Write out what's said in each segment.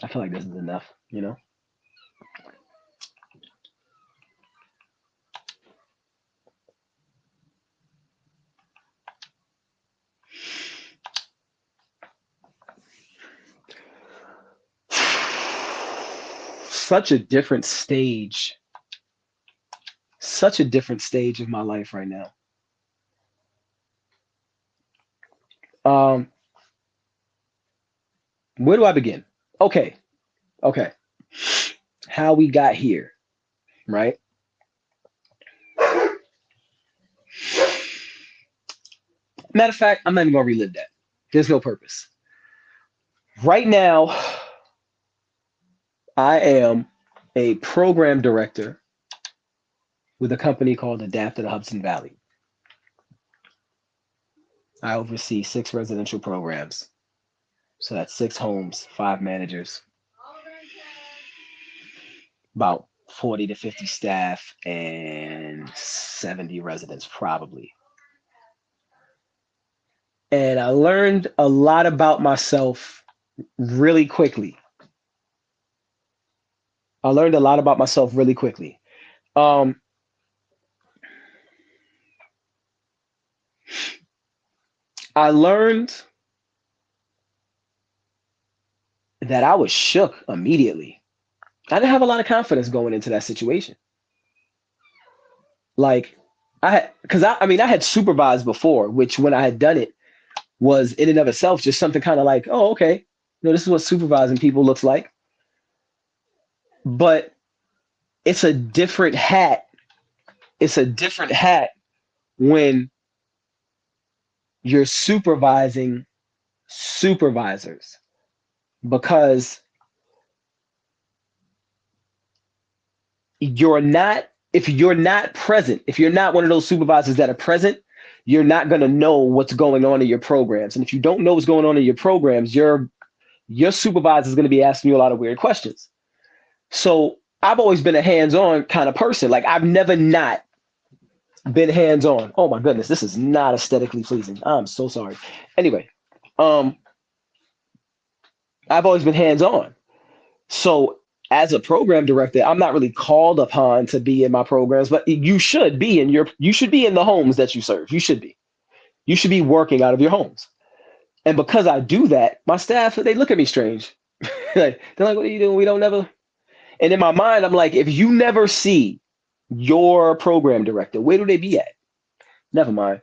I feel like this is enough, you know? Such a different stage, such a different stage of my life right now. Um, where do I begin? Okay, okay. How we got here, right? Matter of fact, I'm not even gonna relive that. There's no purpose. Right now, I am a program director with a company called Adapt to the Hudson Valley. I oversee 6 residential programs. So that's 6 homes, 5 managers, about 40 to 50 staff, and 70 residents, probably. And I learned a lot about myself really quickly. I learned a lot about myself really quickly. Um, I learned that I was shook immediately. I didn't have a lot of confidence going into that situation. Like, because I mean, I had supervised before, which when I had done it was in and of itself just something kind of like, oh, okay, this is what supervising people looks like. But it's a different hat. It's a different hat when you're supervising supervisors because you're not, if you're not present, if you're not one of those supervisors that are present, you're not going to know what's going on in your programs. And if you don't know what's going on in your programs, your supervisor is going to be asking you a lot of weird questions. So I've always been a hands-on kind of person. Like I've never not been hands-on. Oh my goodness, this is not aesthetically pleasing. I'm so sorry. Anyway, um, I've always been hands-on. So as a program director, I'm not really called upon to be in my programs, but you should be in the homes that you serve. You should be. You should be working out of your homes. And because I do that, my staff, they look at me strange. Like, they're like, what are you doing? We don't never. And in my mind, I'm like, if you never see your program director, where do they be at? Never mind.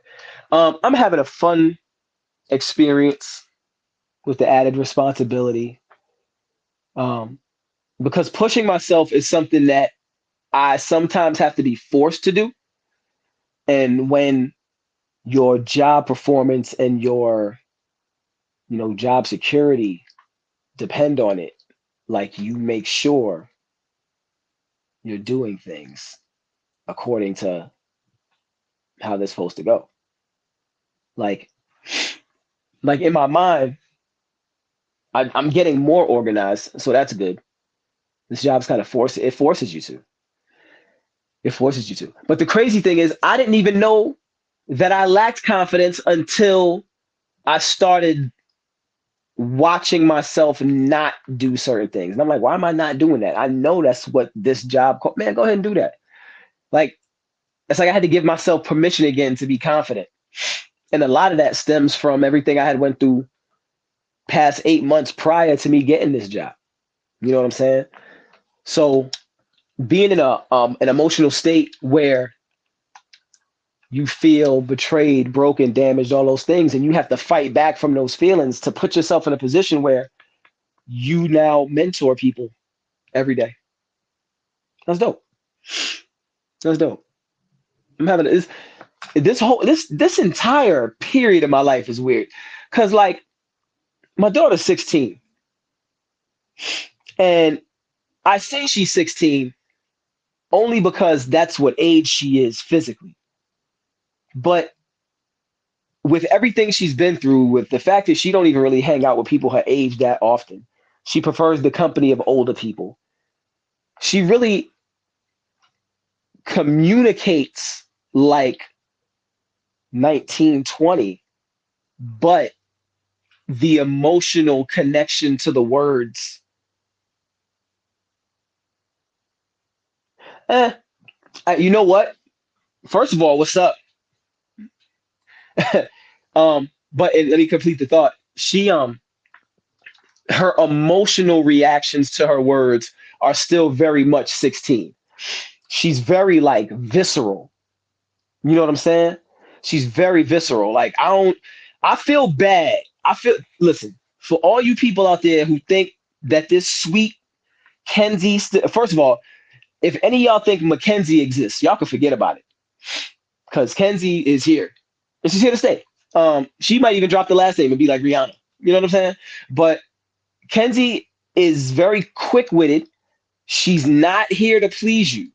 I'm having a fun experience with the added responsibility. Um, because pushing myself is something that I sometimes have to be forced to do. And when your job performance and your, job security depend on it, like you make sure you're doing things according to how they're supposed to go. Like, like in my mind, I'm getting more organized, so that's good. This job's kind of it forces you to. It forces you to. But the crazy thing is, I didn't even know that I lacked confidence until I started watching myself not do certain things. And I'm like, why am I not doing that? I know that's what this job called. Man, go ahead and do that. Like, it's like I had to give myself permission again to be confident. And a lot of that stems from everything I had went through past 8 months prior to me getting this job. You know what I'm saying? So being in an emotional state where you feel betrayed, broken, damaged, all those things, and you have to fight back from those feelings to put yourself in a position where you now mentor people every day. That's dope. That's dope. I'm having this entire period of my life is weird. Cause like my daughter's 16 and I say she's 16 only because that's what age she is physically. But with everything she's been through, with the fact that she don't even really hang out with people her age that often, she prefers the company of older people. She really communicates like 19, 20, but the emotional connection to the words Eh, you know what? First of all, what's up? But let me complete the thought. Her emotional reactions to her words are still very much 16. She's very like visceral. You know what I'm saying? She's very visceral. Like I feel bad. Listen, for all you people out there who think that this sweet first of all, if any of y'all think Mackenzie exists, y'all can forget about it because Kenzie is here and she's here to stay. She might even drop the last name and be like Rihanna. You know what I'm saying? But Kenzie is very quick witted. She's not here to please you.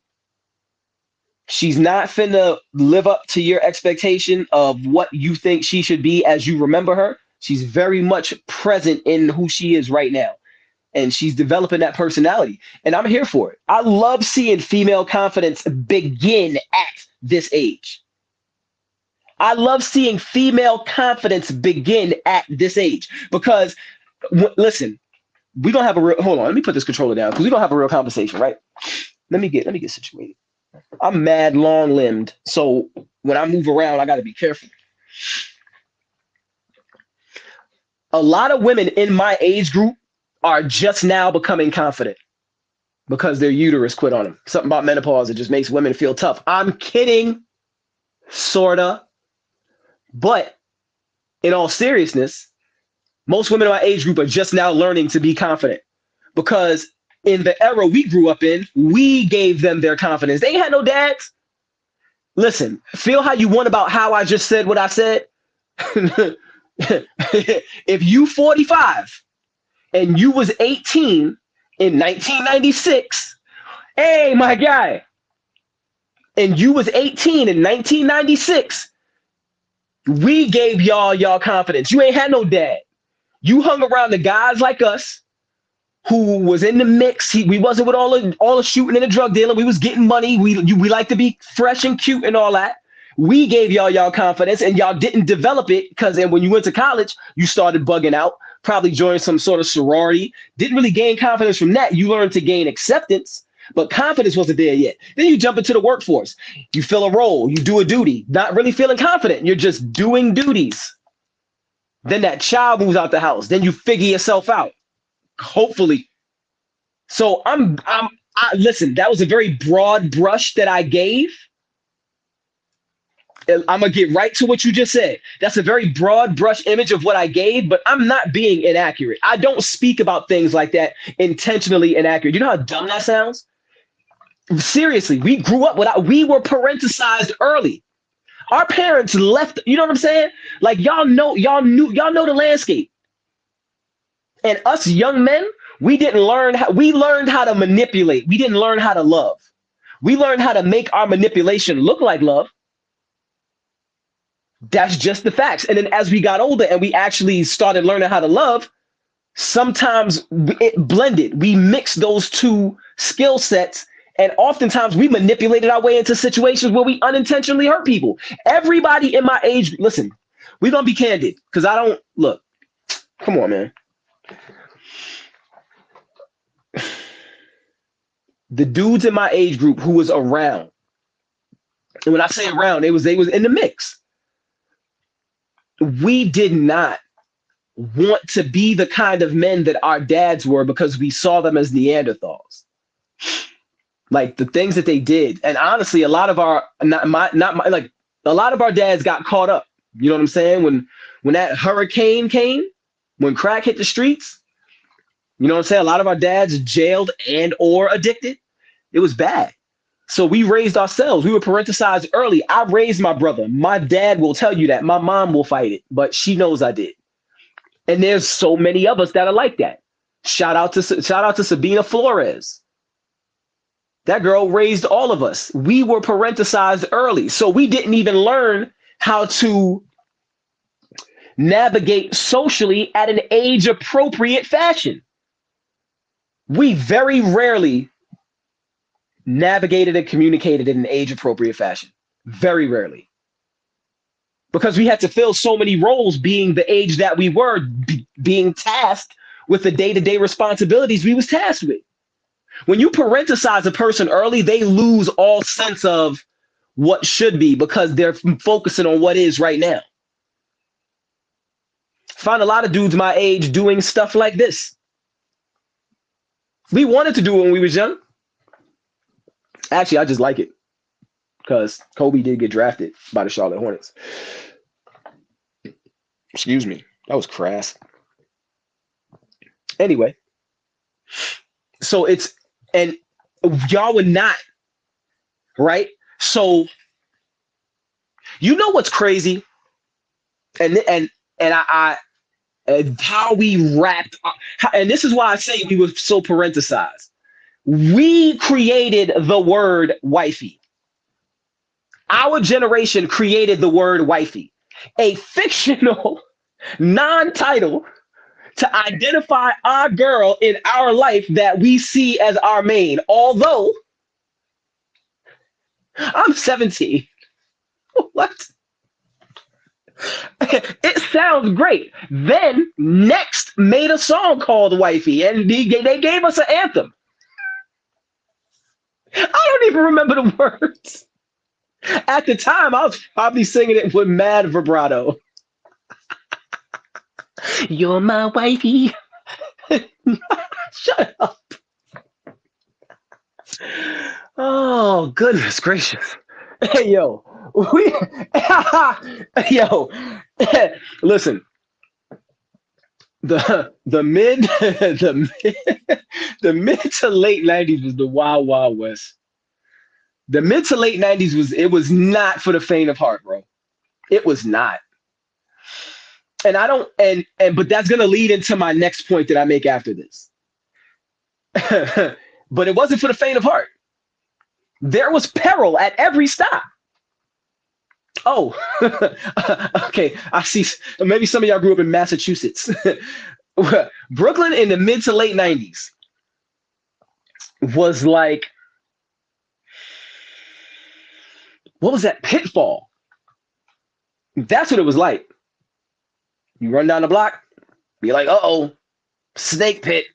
She's not finna live up to your expectation of what you think she should be as you remember her. She's very much present in who she is right now. And she's developing that personality. And I'm here for it. I love seeing female confidence begin at this age. I love seeing female confidence begin at this age because, listen, we're gonna have a real. Hold on, let me put this controller down because we're gonna have a real conversation, right? Let me get situated. I'm mad long limbed, so when I move around, I got to be careful. A lot of women in my age group are just now becoming confident because their uterus quit on them. Something about menopause that just makes women feel tough. I'm kidding, sorta, but in all seriousness, most women in my age group are just now learning to be confident because in the era we grew up in, we gave them their confidence. They ain't had no dads. Listen, feel how you want about how I just said what I said. If you 45 and you was 18 in 1996, hey, my guy, and you was 18 in 1996, we gave y'all confidence. You ain't had no dad. You hung around the guys like us who was in the mix. We wasn't with all the shooting and the drug dealing. We was getting money. We like to be fresh and cute and all that. We gave y'all confidence, and y'all didn't develop it because then when you went to college, you started bugging out. Probably joined some sort of sorority. Didn't really gain confidence from that. You learned to gain acceptance, but confidence wasn't there yet. Then you jump into the workforce. You fill a role. You do a duty. Not really feeling confident. You're just doing duties. Then that child moves out the house. Then you figure yourself out. Hopefully. So listen, that was a very broad brush that I gave. I'm gonna get right to what you just said. That's a very broad brush image of what I gave, but I'm not being inaccurate. I don't speak about things like that intentionally inaccurate. You know how dumb that sounds? Seriously, we grew up we were parenticized early. Our parents left, you know what I'm saying? Like y'all know the landscape. And us young men, we learned how to manipulate. We didn't learn how to love. We learned how to make our manipulation look like love. That's just the facts. And then as we got older and we actually started learning how to love, sometimes it blended. We mixed those two skill sets. And oftentimes we manipulated our way into situations where we unintentionally hurt people. Everybody in my age, listen, we're going to be candid because I don't look. Come on, man. The dudes in my age group who was around, and when I say around, they was in the mix. We did not want to be the kind of men that our dads were because we saw them as Neanderthals. Like the things that they did, and honestly, a lot of our like a lot of our dads got caught up. You know what I'm saying? When that hurricane came, when crack hit the streets, you know what I'm saying? A lot of our dads jailed and or addicted. It was bad. So we raised ourselves. We were parenticized early. I raised my brother. My dad will tell you that. My mom will fight it, but she knows I did. And there's so many of us that are like that. Shout out to Sabina Flores. That girl raised all of us. We were parenticized early. So we didn't even learn how to navigate socially at an age appropriate fashion. We very rarely navigated and communicated in an age appropriate fashion. Very rarely. Because we had to fill so many roles being the age that we were, being tasked with the day-to-day responsibilities we was tasked with. When you parenticize a person early, they lose all sense of what should be because they're focusing on what is right now. Find a lot of dudes my age doing stuff like this. We wanted to do it when we was young. Actually, I just like it because Kobe did get drafted by the Charlotte Hornets. Excuse me. That was crass. Anyway, so it's, and y'all would not, right? So you know what's crazy? And how we wrapped up, and this is why I say we were so parenticized. We created the word wifey. Our generation created the word wifey, a fictional non-title to identify our girl in our life that we see as our main. Although I'm 17. What? It sounds great. Then Next made a song called Wifey, and they gave us an anthem. I don't even remember the words. At the time, I was probably singing it with mad vibrato. You're my wifey. Shut up. Oh, goodness gracious. Hey, yo. Yo. Listen. The mid the mid to late 90s was the wild wild west. The mid to late 90s was not for the faint of heart, bro. It was not. And I don't but that's gonna lead into my next point that I make after this. But it wasn't for the faint of heart. There was peril at every stop. Oh, okay. I see. Maybe some of y'all grew up in Massachusetts. Brooklyn in the mid to late 90s was like, what was that? Pitfall. That's what it was like. You run down the block, be like, uh-oh, snake pit.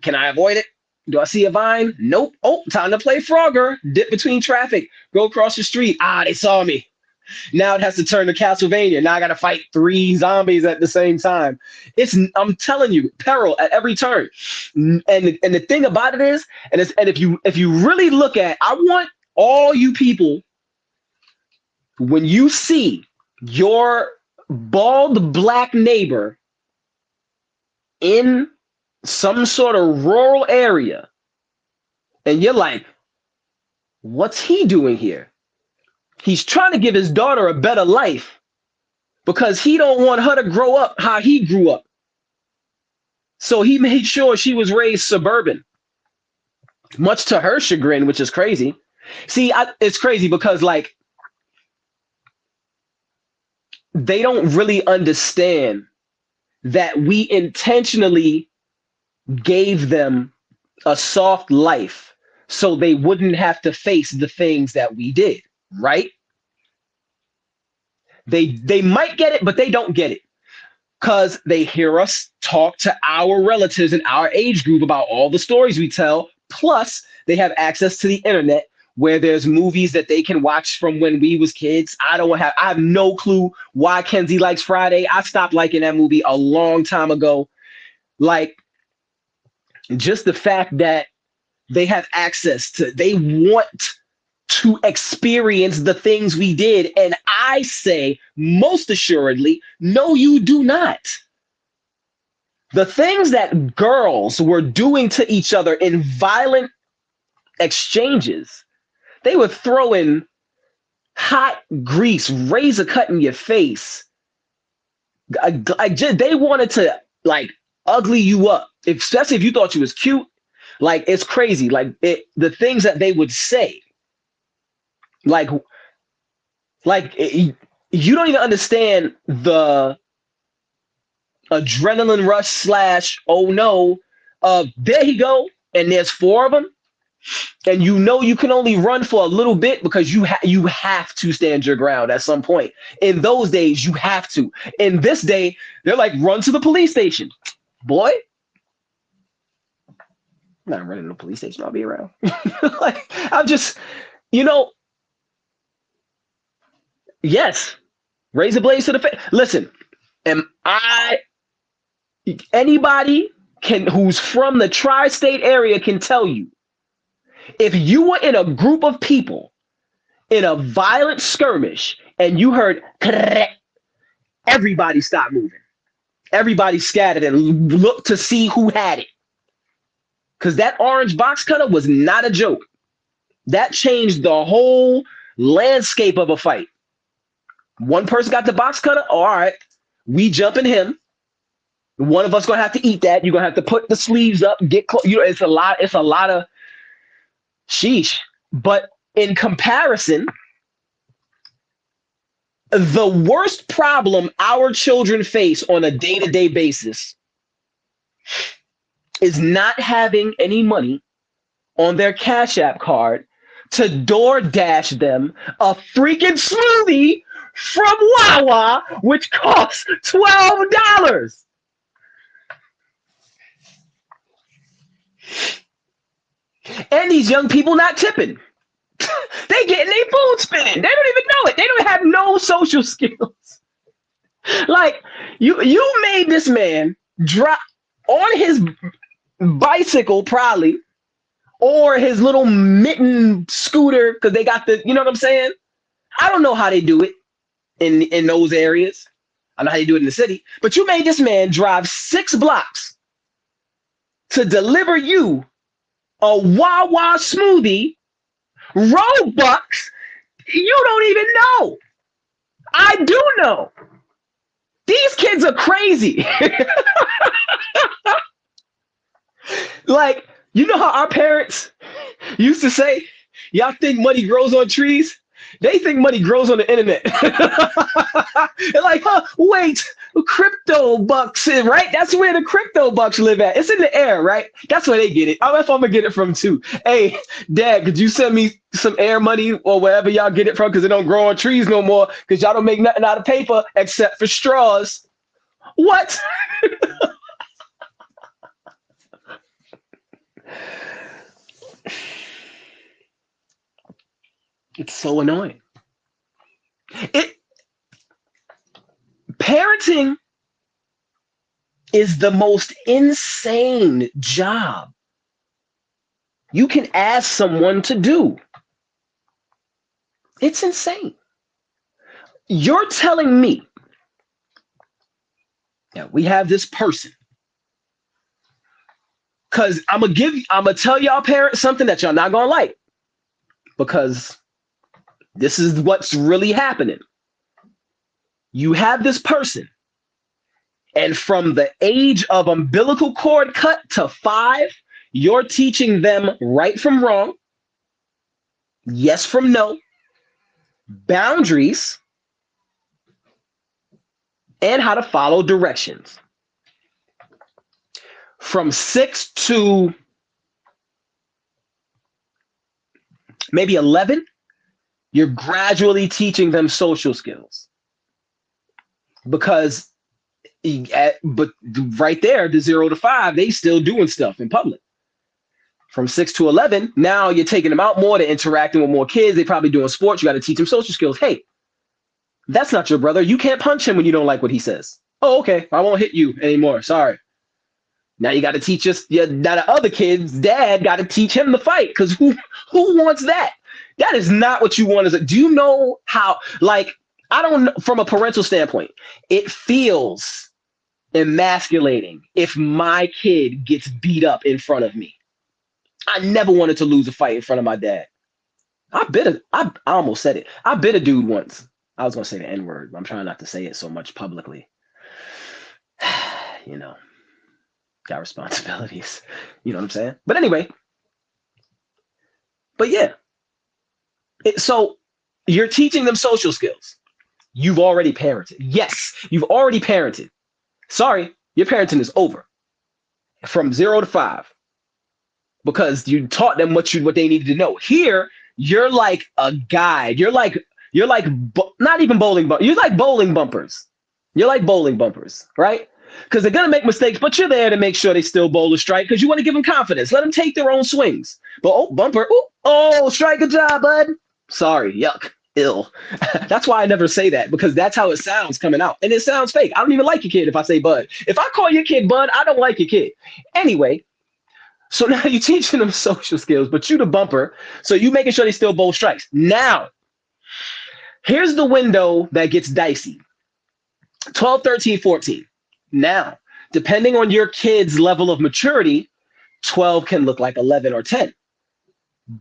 Can I avoid it? Do I see a vine? Nope. Oh, time to play Frogger. Dip between traffic. Go across the street. Ah, they saw me. Now it has to turn to Castlevania. Now I got to fight 3 zombies at the same time. I'm telling you, peril at every turn. And the thing about it is, and if you really look at, I want all you people, when you see your bald black neighbor in some sort of rural area, and you're like, what's he doing here? He's trying to give his daughter a better life because he don't want her to grow up how he grew up. So he made sure she was raised suburban, much to her chagrin, which is crazy. See, it's crazy because like they don't really understand that we intentionally gave them a soft life so they wouldn't have to face the things that we did, right? They might get it, but they don't get it because they hear us talk to our relatives in our age group about all the stories we tell. Plus, they have access to the internet where there's movies that they can watch from when we was kids. I have no clue why Kenzie likes Friday. I stopped liking that movie a long time ago. Like, just the fact that they have access to, they want to experience the things we did. And I say, most assuredly, no, you do not. The things that girls were doing to each other in violent exchanges, they were throwing hot grease, razor cut in your face. They wanted to like ugly you up, especially if you thought you was cute. Like, it's crazy. Like the things that they would say. Like you don't even understand the adrenaline rush / oh no, there he go, and there's 4 of them, and you can only run for a little bit because you have to stand your ground at some point. In those days, you have to. In this day, they're like, run to the police station, boy. I'm not running the police station. I'll be around. Like, I'm just, you know, yes, raise a blaze to the face. Listen, am I, anybody can, who's from the tri-state area can tell you, if you were in a group of people in a violent skirmish and you heard, everybody stopped moving. Everybody scattered and looked to see who had it. Because that orange box cutter was not a joke. That changed the whole landscape of a fight. One person got the box cutter. Oh, all right, we jumping him. One of us gonna have to eat that. You're gonna have to put the sleeves up, get close. You know, it's a lot. It's a lot of sheesh. But in comparison, the worst problem our children face on a day-to-day basis is not having any money on their Cash App card to DoorDash them a freaking smoothie from Wawa, which costs $12. And these young people not tipping. They getting their food spinning. They don't even know it. They don't have no social skills. Like, you made this man drop on his bicycle, probably, or his little mitten scooter, because they got the, you know what I'm saying? I don't know how they do it in those areas. I know how they do it in the city. But you made this man drive 6 blocks to deliver you a Wawa smoothie, Robux. You don't even know. I do know. These kids are crazy. Like, you know how our parents used to say, y'all think money grows on trees? They think money grows on the internet. They're like, huh, wait, crypto bucks, right? That's where the crypto bucks live at. It's in the air, right? That's where they get it. I don't know if I'm gonna get it from too. Hey, Dad, could you send me some air money or wherever y'all get it from? Because it don't grow on trees no more. Because y'all don't make nothing out of paper except for straws. What? It's so annoying. It Parenting is the most insane job you can ask someone to do. It's insane. You're telling me that we have this person, because I'm gonna tell y'all parents something that y'all not gonna like, because this is what's really happening. You have this person, and from the age of umbilical cord cut to 5, you're teaching them right from wrong, yes from no, boundaries, and how to follow directions. From 6 to maybe 11, you're gradually teaching them social skills. Because, but right there, the 0 to 5, they still doing stuff in public. From 6 to 11, now you're taking them out more, they're interacting with more kids, they probably doing sports, you got to teach them social skills. Hey, that's not your brother. You can't punch him when you don't like what he says. Oh, okay, I won't hit you anymore, sorry. Now you got to teach us, now the other kid's dad got to teach him to fight, because who wants that? That is not what you want. Do you know how, like, I don't know, from a parental standpoint, it feels emasculating if my kid gets beat up in front of me. I never wanted to lose a fight in front of my dad. I almost said it. I bit a dude once. I was going to say the N-word, but I'm trying not to say it so much publicly. You know, got responsibilities. You know what I'm saying? But anyway, but yeah. So you're teaching them social skills. You've already parented. Yes, you've already parented. Sorry, your parenting is over. From 0 to 5. Because you taught them what they needed to know. Here, you're like a guide. You're like not even bowling, but you're like bowling bumpers. You're like bowling bumpers, right? because they're going to make mistakes, but you're there to make sure they still bowl a strike because you want to give them confidence. Let them take their own swings. But oh, bumper. Ooh, oh, strike. Good job, bud. Sorry. Yuck. Ill. That's why I never say that, because that's how it sounds coming out. And it sounds fake. I don't even like your kid if I say bud. If I call your kid bud, I don't like your kid. Anyway, so now you're teaching them social skills, but you the bumper. So you making sure they still bowl strikes. Now, here's the window that gets dicey. 12, 13, 14. Now, depending on your kid's level of maturity, 12 can look like 11 or 10.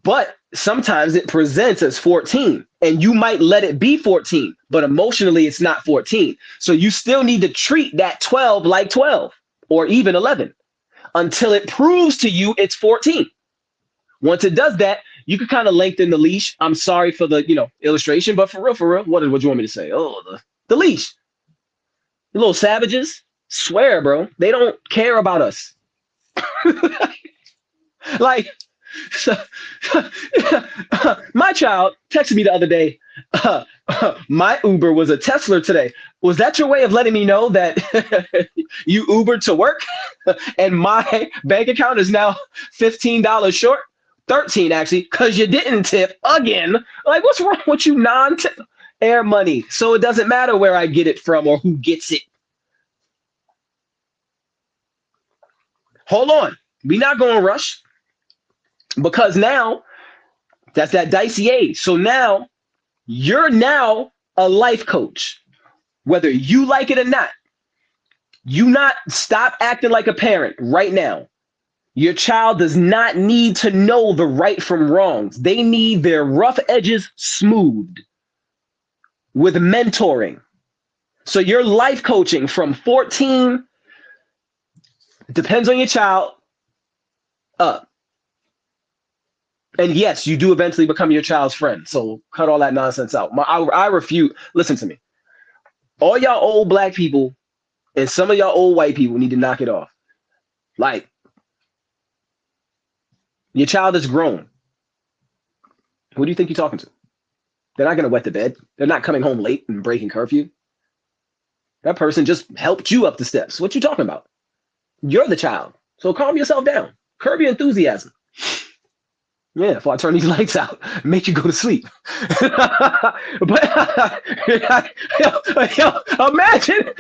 But sometimes it presents as 14, and you might let it be 14, but emotionally it's not 14. So you still need to treat that 12 like 12 or even 11 until it proves to you it's 14. Once it does that, you can kind of lengthen the leash. I'm sorry for the illustration, but for real, what do you want me to say? Oh, the leash. You little savages. Swear, bro. They don't care about us. Like, so, my child texted me the other day, my Uber was a Tesla today. Was that your way of letting me know that you Ubered to work and my bank account is now $15 short? 13 actually, because you didn't tip again. Like, what's wrong with you non-tip? Air money. So it doesn't matter where I get it from or who gets it. Hold on. We're not going to rush, because now that's that dicey age. So now you're now a life coach, whether you like it or not. You not stop acting like a parent right now. Your child does not need to know the right from wrongs. They need their rough edges smoothed with mentoring. So you're life coaching from 14, depends on your child, up. And yes, you do eventually become your child's friend. So cut all that nonsense out. I refute. Listen to me. All y'all old black people and some of y'all old white people need to knock it off. Like, your child is grown. Who do you think you're talking to? They're not going to wet the bed. They're not coming home late and breaking curfew. That person just helped you up the steps. What you talking about? You're the child. So calm yourself down. Curb your enthusiasm. Yeah, before I turn these lights out, make you go to sleep. But imagine,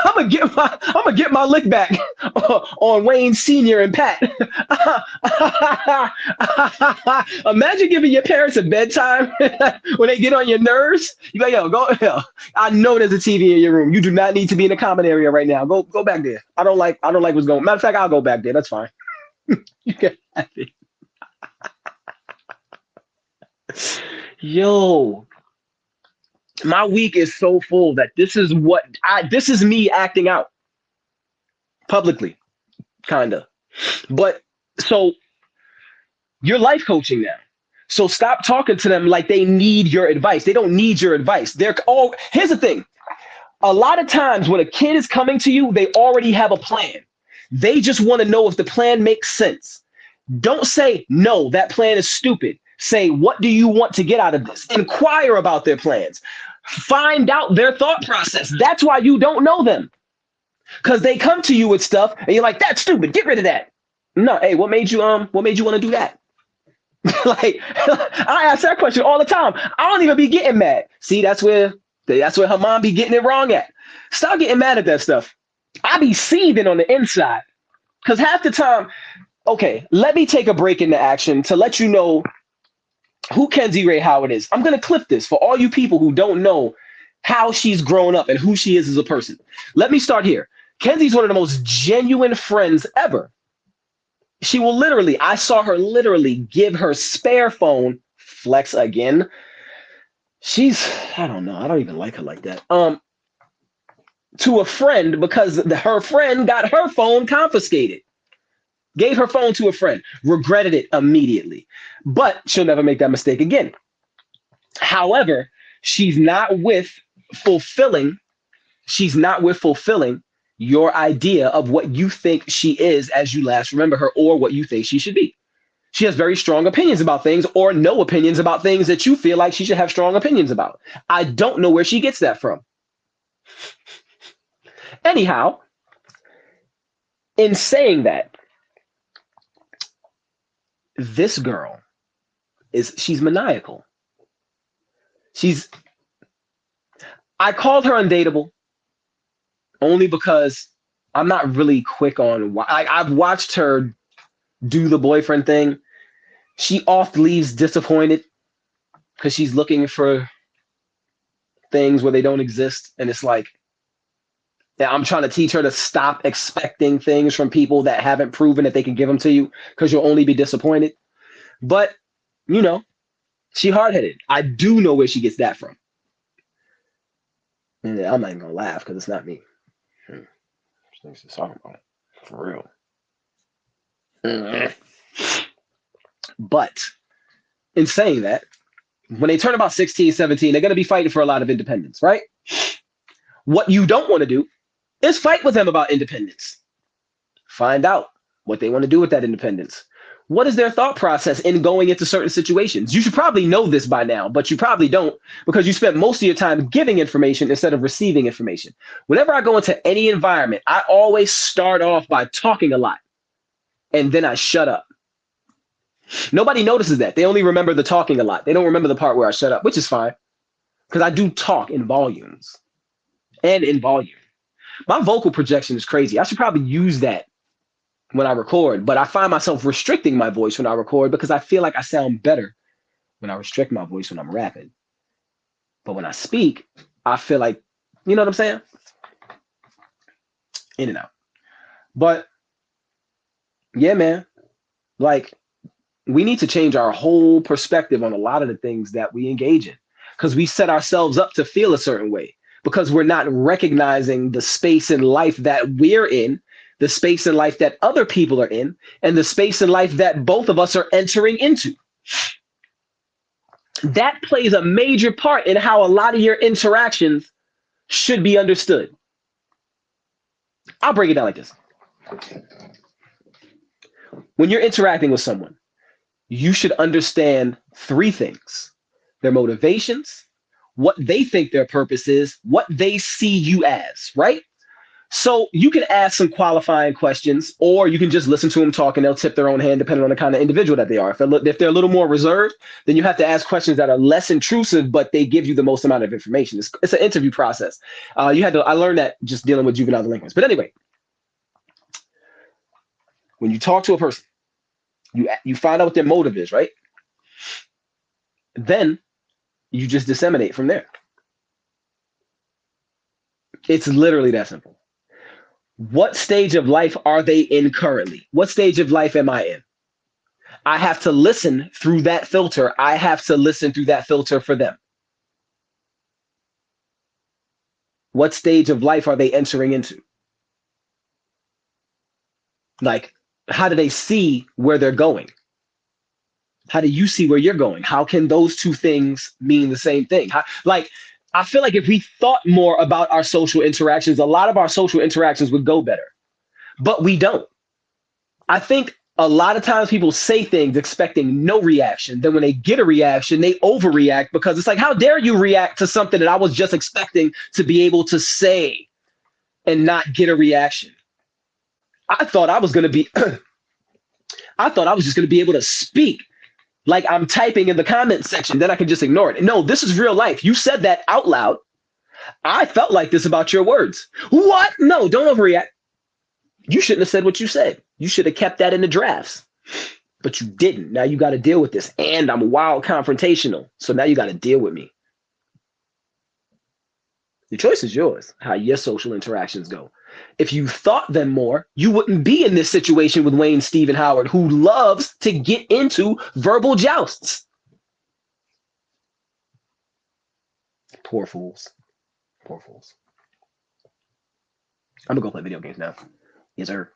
I'm gonna get my lick back on Wayne Senior and Pat. Imagine giving your parents a bedtime when they get on your nerves. You like, I know there's a TV in your room. You do not need to be in the common area right now. Go back there. I don't like what's going. Matter of fact, I'll go back there. That's fine. You can have it. Yo, my week is so full that this is me acting out publicly, kinda. But so you're life coaching now. So stop talking to them like they need your advice. They don't need your advice. Here's the thing. A lot of times when a kid is coming to you, they already have a plan. They just want to know if the plan makes sense. Don't say, no, that plan is stupid. Say, what do you want to get out of this? Inquire about their plans. Find out their thought process. That's why you don't know them. Because they come to you with stuff and you're like, that's stupid. Get rid of that. No, hey, what made you want to do that? Like, I ask that question all the time. I don't even be getting mad. See, that's where her mom be getting it wrong at. Stop getting mad at that stuff. I be seething on the inside. Because half the time, okay, let me take a break into action to let you know who Kenzie Ray Howard is. I'm going to clip this for all you people who don't know how she's grown up and who she is as a person. Let me start here. Kenzie's one of the most genuine friends ever. She will I saw her literally give her spare phone, flex again. I don't know. I don't even like her like that. To a friend because her friend got her phone confiscated. Gave her phone to a friend, regretted it immediately, but she'll never make that mistake again. However, she's not with fulfilling your idea of what you think she is as you last remember her, or what you think she should be. She has very strong opinions about things, or no opinions about things that you feel like she should have strong opinions about. I don't know where she gets that from. Anyhow, in saying that, this girl she's maniacal. She's I called her undateable only because I'm not really quick on I've watched her do the boyfriend thing. She oft leaves disappointed because she's looking for things where they don't exist. And it's like, yeah, I'm trying to teach her to stop expecting things from people that haven't proven that they can give them to you because you'll only be disappointed. But, you know, she hard headed. I do know where she gets that from. And I'm not even going to laugh because it's not me. She's talking about for real. But in saying that, when they turn about 16, 17, they're going to be fighting for a lot of independence, right? What you don't want to do is fight with them about independence. Find out what they want to do with that independence. What is their thought process in going into certain situations? You should probably know this by now, but you probably don't because you spent most of your time giving information instead of receiving information. Whenever I go into any environment, I always start off by talking a lot and then I shut up. Nobody notices that. They only remember the talking a lot. They don't remember the part where I shut up, which is fine because I do talk in volumes and in volume. My vocal projection is crazy. I should probably use that when I record, but I find myself restricting my voice when I record because I feel like I sound better when I restrict my voice when I'm rapping. But when I speak, I feel like, you know what I'm saying? In and out. But yeah, man, like we need to change our whole perspective on a lot of the things that we engage in because we set ourselves up to feel a certain way because we're not recognizing the space in life that we're in, the space in life that other people are in, and the space in life that both of us are entering into. That plays a major part in how a lot of your interactions should be understood. I'll break it down like this. When you're interacting with someone, you should understand three things: their motivations, what they think their purpose is, what they see you as, right? So you can ask some qualifying questions, or you can just listen to them talk and they'll tip their own hand depending on the kind of individual that they are. If they're a little more reserved, then you have to ask questions that are less intrusive, but they give you the most amount of information. It's an interview process. I learned that just dealing with juvenile delinquents. But anyway, when you talk to a person, you find out what their motive is, right? Then you just disseminate from there. It's literally that simple. What stage of life are they in currently? What stage of life am I in? I have to listen through that filter. I have to listen through that filter for them. What stage of life are they entering into? Like, how do they see where they're going? How do you see where you're going? How can those two things mean the same thing? I feel like if we thought more about our social interactions, a lot of our social interactions would go better, but we don't. I think a lot of times people say things expecting no reaction. Then when they get a reaction, they overreact because it's like, how dare you react to something that I was just expecting to be able to say and not get a reaction? I thought I was going to be, I thought I was just going to be able to speak like I'm typing in the comment section. Then I can just ignore it. No, this is real life. You said that out loud. I felt like this about your words. What? No, don't overreact. You shouldn't have said what you said. You should have kept that in the drafts, but you didn't. Now you got to deal with this. And I'm wild confrontational. So now you got to deal with me. The choice is yours, how your social interactions go. If you thought them more, you wouldn't be in this situation with Wayne Stephen Howard, who loves to get into verbal jousts. Poor fools. Poor fools. I'm going to go play video games now. Yes, sir.